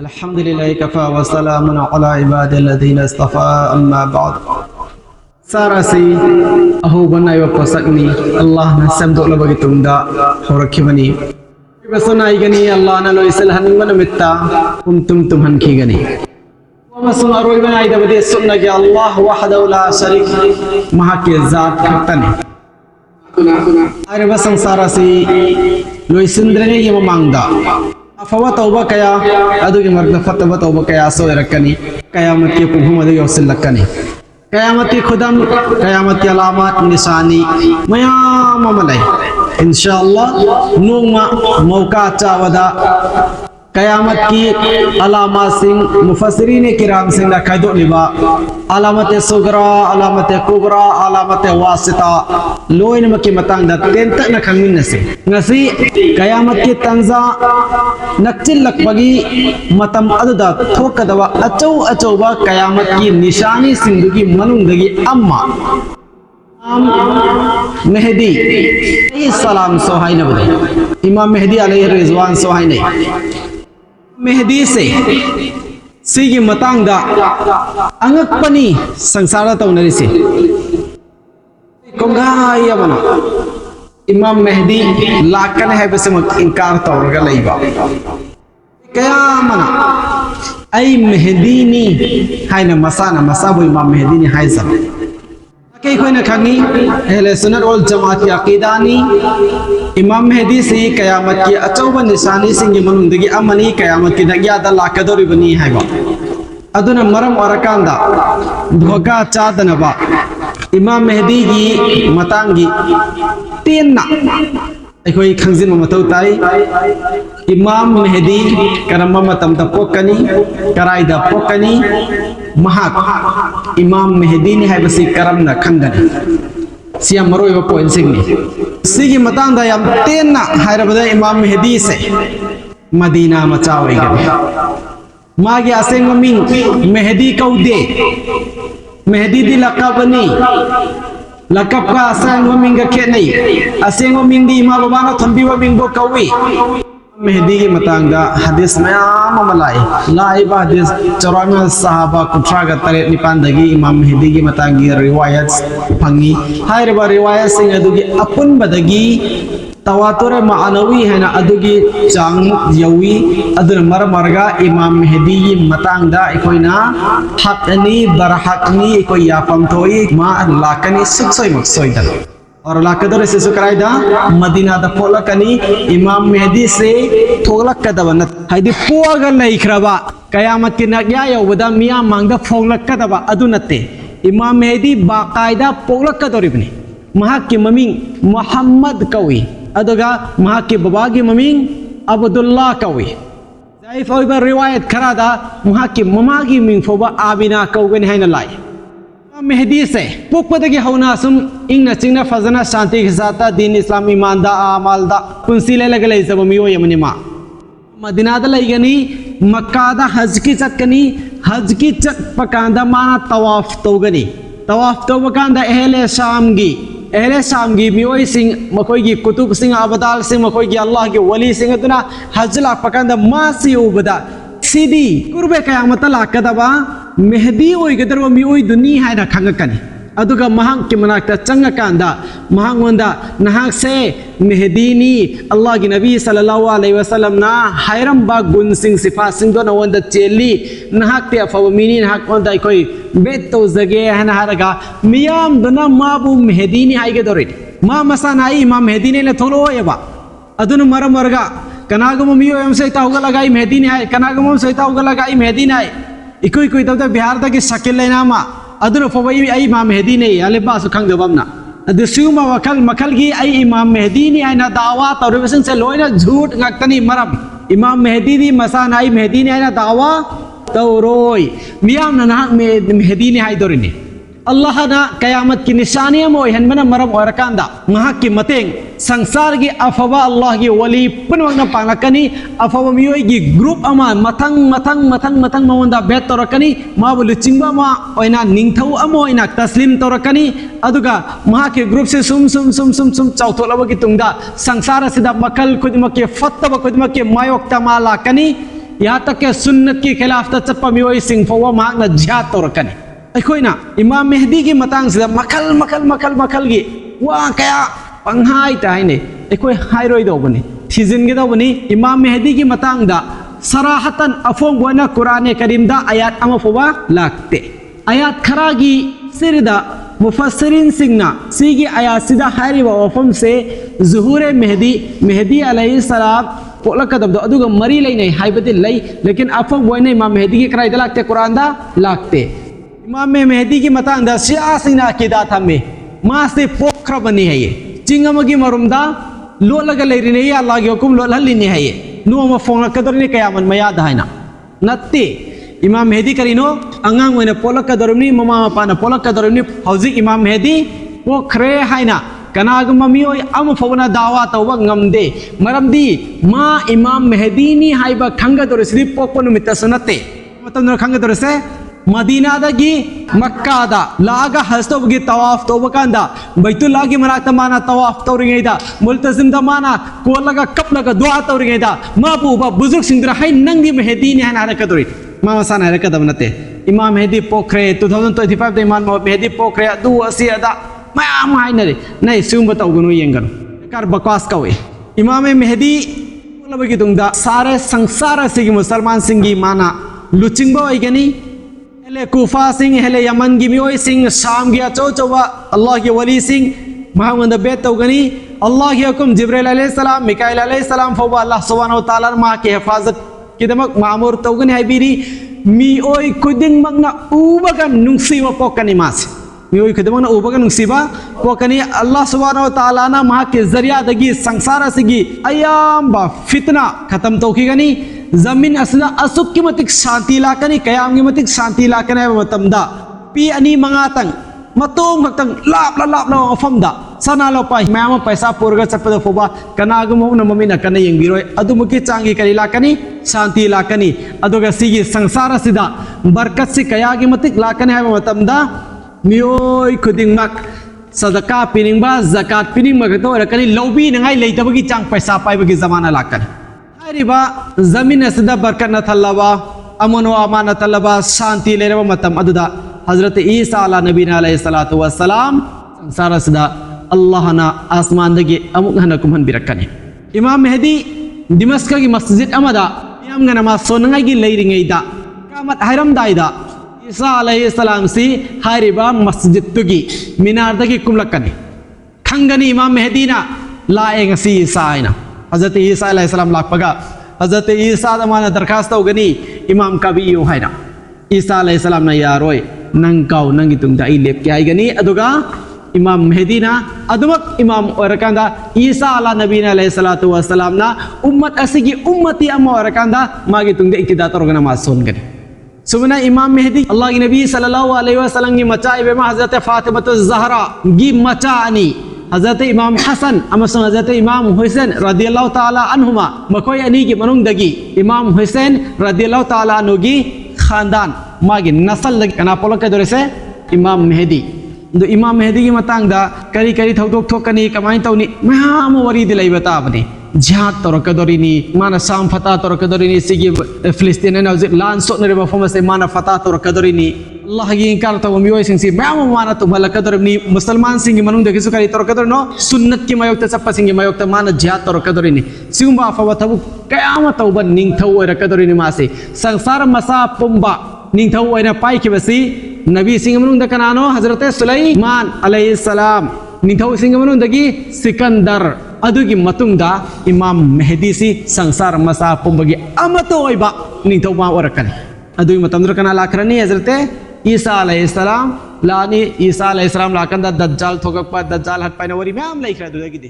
अल्हम्दुलिल्लाहि Kaffa व सलामुन अला इबादिल्लज़ीना इस्तफ़ा अम्मा बाद सारासी अहो बनायो पोसकनी अल्लाह न समदो लबगी तुमदा होरखिबनी बसनाई गनी अल्लाह न लोइसल हनमन मित्ता तुम हनखी गनी वमसुन अरोय बनाई दबदे सुन्ना के अल्लाह वहदहु ला शरीक महा के जात खतने अरे बसं सारासी लोइसिंद्रने ये मांगदा अफवा तौबा कया अदुगी मर्द फतवा तौबा कया सो रखनी कयामत के पुहुम अदु योसिल लकनी कयामत की खुदम कयामत की अलामत निशानी मयाम अमलै इंशाअल्लाह नूमा मौका चावदा कयामत की अलामत सिंह मुफस्सिरीन किराम सिंह लखदो लिबा अलामत सुगरा अलामत कुबरा अलामत वासिता लोइन मकी मतंग दा तेंत न खंगिन से ngasi कयामत की तंजा नक्चिल लकबगी मतम अदुदा थोकदवा अचौ अचौबा कयामत की निशानी सिंधुगी मनुंदगी अम्मा मेहदी सलाम सोहाई न बदे इमाम मेहदी अलैहि रिजवान सोहाई नहीं मेहदी से सिगी मतंग दा अंगकपनी संसार तौनरी से कोंगाया बना इमाम मेहदी लाकन है बस इनकार तौरगा लईबा कया मना आई मेहदी नी हाय न मसाना मसाबो इमाम मेहदी नी हाय सब कई कोई न खंगी अहले सुन्नत वल जमात की अकीदानी इमाम मेहदी से कयामत की अचौबा निशानी सिंह मनुंदगी अमनी कयामत की नग्यादा लाकदोरी बनी है बा अदुना मरम औरकांदा धोखा चादनबा इमाम मेहदी की मतंगी तीनना अखोई खंजिन मतौ ताई इमाम मेहदी करम मतम ता पोकनी कराइदा पोकनी महाक इमाम मेहदी ने है बसी करम न खंगनी सिया मरोय व पॉइंट सिंगनी सिगी मतंग दा यम तेनना हायरबदा इमाम मेहदी से मदीना मचावे गनी मागे असेंग मिंग मेहदी कौदे मेहदी दी लकबनी लकब का असेंग मिंग के नहीं असेंग मिंग दी इमाम बाबा न थंबी व मिंग बो कौवी मेहदी की मतंगा हदीस मयाम मलाई लाइबा हदीस 94 सहाबा कुट्रा का तरे निपांदगी इमाम मेहदी की मतंगी रिवायत फंगी हायरबा रिवायत सिंह अदुगी अपुन बदगी तवातुर मानवी है ना अदुगी चांग यवी अदुन मरमरगा इमाम मेहदी की मतंगा इकोइना हकनी बरहकनी इकोइ याफम थोई मा लाकनी सुक्सोई मक्सोई दल और लाकदर से सुकराइदा मदीना दा पोलकनी इमाम मेहदी से थोलक कदबन हाइदी पोगा लइखरबा कयामत की नग्या यौबदा मिया मांगदा फोलक कदबा अदु नते इमाम मेहदी बाकायदा पोलक कदरिबनी महाक की ममिंग मोहम्मद कवी अदुगा महाक की बाबा की ममिंग अब्दुल्ला कवी जाइफ ओइबा रिवायत खरादा महाक की ममा की मिंग फोबा आबिना कौगन हैन लाई मेहदी से पुकपदगी हौना सुम इंगना चिंगना फजना शांति के साथ दीन इस्लाम ईमान दा अमाल दा कुंसीले लगले सब मियो यमनि मा मदीना दा लईगनी मक्का दा हज की चटकनी हज की चट पकांदा माना तवाफ तौगनी तवाफ तौबकांदा अहले शाम गी मियोई सिंह मकोई की कुतुब सिंह अबदाल सिंह मकोई की अल्लाह के वली सिंह तुना हज ला पकांदा मासी उबदा सीधी कुर्बे कयामत लाकदबा मेहदी ओइगदर व मिओइ दुनी हायना खंगकनी अदुगा महांग के मनाकता चंगकांदा महांगोंदा नहाक से मेहदीनी अल्लाह की नबी सल्लल्लाहु अलैहि वसल्लम ना हैरम बा गुन सिंह सिफा सिंह दो नवंद चेली नहाक ते फवमिनी नहाक ओंदा कोई बेत तो जगे हना हरगा मियाम दना माबू मेहदीनी हाइगे दोरे मा मसानाई इमाम मेहदीनी ने थोलो एबा अदुन मरमरगा कनागम मियो एम से ताउगा लगाई मेहदीनी हाय कनागम से ताउगा लगाई मेहदीनी हाय इकोई कोई तब बिहार तक शकिल लेना मा अदुन फवई आई इमाम मेहदी ने अले बासु खंगबमना अदुसुमा वखल मखल की आई इमाम मेहदी ने आइना दावा तौरबसन से लोइना झूठ ngakतनी मरम इमाम मेहदी दी मसान आई मेहदी ने आइना दावा तौरोय मियाम ना मेहदी ने हाय दोरिने अल्लाह ना कयामत की निशानियां मोय हनमना मरम औरकांदा महा की मतेंग संसार की अफवा अल्लाह की वली पुनवंग पालकनी अफवा मियोय की ग्रुप अमा मथंग मवंदा बेत तोरकनी माबुल चिंबा मा ओइना निंगथौ अमोइना तस्लीम तोरकनी अदुगा महा के ग्रुप से सुम चाउथोलब की तुंगदा संसार सिदा मकल खुदमके फत्तब खुदमके मायोक्ता माला कनी यहाँ तक के सुन्नत की खिलाफ चप्पा मियोई सिंह फवा महाकना जिहाद तौरकनी अखोइना इमाम मेहदी की मतंग से मखल गी वा कया पंहाई ताइने अखोइ हाइरोइ दौबनी थिजिनगे दौबनी इमाम मेहदी की मतंग दा सराहतन अफोंग बोना कुरान करीम दा आयात अमा फवा लागते आयात खरागी सिरदा मुफस्सिरीन सिंगना सीगी आयात सिदा हारी वफम से ज़ुहूर मेहदी अलैहिस्सलाम पोलकदब अदुगा मरी लेने हाइबदि लई लेकिन अफोंग बोना इमाम मेहदी की कराइदा लागते कुरान दा लागते इमाम मेहदी की मतंग दा शियासिना अकीदा थमे मासे पोखरा बनी है ये चिंगमगी मरुमदा लोलगा लेरिने या अल्लाह के हुकुम लोलहलिने है ये नुमा फोंगकदरने कयामन मयाद हाइना नत्ते इमाम मेहदी करीनो अंगांग वैना पोलकदरनी ममा मपाना पोलकदरनी हौजिक इमाम मेहदी पोखरे हाइना कनागुम मियोय अम फवना दावा तौबा ngamde मरमदी मा इमाम मेहदी नि हाइबा खंगदरसिदि पोकपो नुमित्तसु नत्ते मतमदर खंगदरसे मदीना दगी मक्का दा लागा हस्तोबगी तवाफ तोबकांदा बैतुल्लाह की मनाक्ता माना तवाफ तौरिंगैदा मुल्तजिम दा माना कोलगा कपलगा दुआ तौरिंगैदा माबूबा बुजुर्ग सिंदरा हाय नंगी मेहदी नि हाना हरकतोरि मामा साना हरकतब नते इमाम मेहदी पोखरे 2025 दा इमाम मेहदी पोखरे दु असी अदा मयाम हाइनरे नै सुंब तौगनु येंगन कार बकवास कवे इमाम मेहदी लबगी तुंगदा सारे संसार सिगी मुसलमान सिंगी माना लुचिंगबो आइगनी हेले कुफा सिंह हेले यमन की मियोई सिंह शाम की अचो चौवा अल्लाह के वली सिंह महमद बेत तौगनी अल्लाह के हुक्म जिब्राइल अलैहिस्सलाम मिकाइल अलैहिस्सलाम फौबा अल्लाह सुब्हानहु व तआला मा के हिफाजत किदमक मामूर तौगनी हाइबिरी मियोई खुदिंग मगना उबगा नुंसीबा पोकनी मास मियोई खुदिंग उबगा नुंसीबा पोकनी अल्लाह सुब्हानहु व तआला ना मा के जरिया दगी संसार सिगी अयाम बा फितना खत्म तौखीगनी जमीन असला असुक की मतिक शांति लाकनी कयाम की मतिक शांति लाकने मतमदा पी अनि मंगातंग मतोम भक्तंग लाप मफमदा सना लो पाई मैम पैसा पुरगा चपद फोबा कनागमो न ममिना कने यंगिरोय अदुमुकी चांगी करी लाकनी शांति लाकनी अदुगा सिगी संसार सिदा बरकत से कया की मतिक लाकने है मतमदा मियोय खुदिंगमक सदका पिनिंगबा जकात पिनिंग मगतो रकनी लौबी नंगाई लेतबगी चांग पैसा पाइबगी जमाना लाकनी रिबा जमीन असिदा बरकत न थल्लबा अमन व अमान थल्लबा शांति लेरबा मतम अदुदा हजरत ईसा अला नबीना अलैहिस्सलातु वस्सलाम संसार असिदा अल्लाह ना आसमान दगी अमुक हन कुमन बिरकनी इमाम मेहदी दिमस्क की मस्जिद अमदा यम गनमा सोनंगाई की लेरिंगैदा कामत हरम दाइदा ईसा अलैहिस्सलाम सी हारिबा मस्जिद तुगी मीनार दगी कुमलकनी खंगनी इमाम मेहदी ना लाएंग सी ईसा आइना हजरत ईसा अलैहिस्सलाम लापगा हजरत ईसा दमाना दरखास्त होगनी इमाम कभी यूं है ना ईसा अलैहिस्सलाम ना यारोय नंकाउ नंगी तुंगदा ई लेप के आइगनी अदुगा इमाम मेहदी ना अदुमक इमाम औरकांदा ईसा अला नबीना अलैहिस्सलातु वस्सलाम ना उम्मत असिगी उम्मती अम्मा औरकांदा मागी तुंगदे इक्तिदा तोरगना मासून गनी सुबना इमाम मेहदी अल्लाह की नबी सल्लल्लाहु अलैहि वसल्लम की मचाई बेमा हजरत फातिमा ज़हरा गी मचानी हजरत इमाम हसन अमसंग हजरत इमाम हुसैन रदियल्लाहु ताला अन्हुमा मकोय अनी की मनुंग दगी इमाम हुसैन रदियल्लाहु ताला अन्हु की खानदान मागी नस्ल दगी कना पोलक दोरे से इमाम मेहदी दो इमाम मेहदी की मतंग दा करी करी थौदोक थोकनी कमाई तौनी महाम वरी दिलाई बताबनी जिहाद तोरकदोरिनी माना शाम फता तोरकदोरिनी सिगी फिलिस्तीन ने लान सोनरे बफम से माना फता तोरकदोरिनी अल्लाह की इंकार तो मियोय सिंग सी मैम माना तो भलकदोरिनी मुसलमान सिंग मनुंग दगी सुकारी तोरकदोरनो सुन्नत की मयोक्ता चप्पा सिंग मयोक्ता माना जिहाद तोरकदोरिनी सिगुंबा फवतबु कयामत तौबा निंगथौ ओरकदोरिनी मासे संसार मसा पुंबा निंगथौ ओइना पाइखिबसी नबी सिंग मनुंग दकनानो हजरत सुलैमान अलैहिस्सलाम निंगथौ सिंग मनुंग दगी सिकंदर अदुगी मतुंगदा इमाम मेहदी सी संसार मसा पुंबगी अमतो ओइबा निंगथौबा ओरकनी अदुगी मतंदर कना लाखरनी हजरत ईसा अलैहिस्सलाम लानी ईसा अलैहिस्सलाम लाकंदा दज्जाल थोकक पा दज्जाल हट पाइना वरी मैम लाइखरा दुदगी दे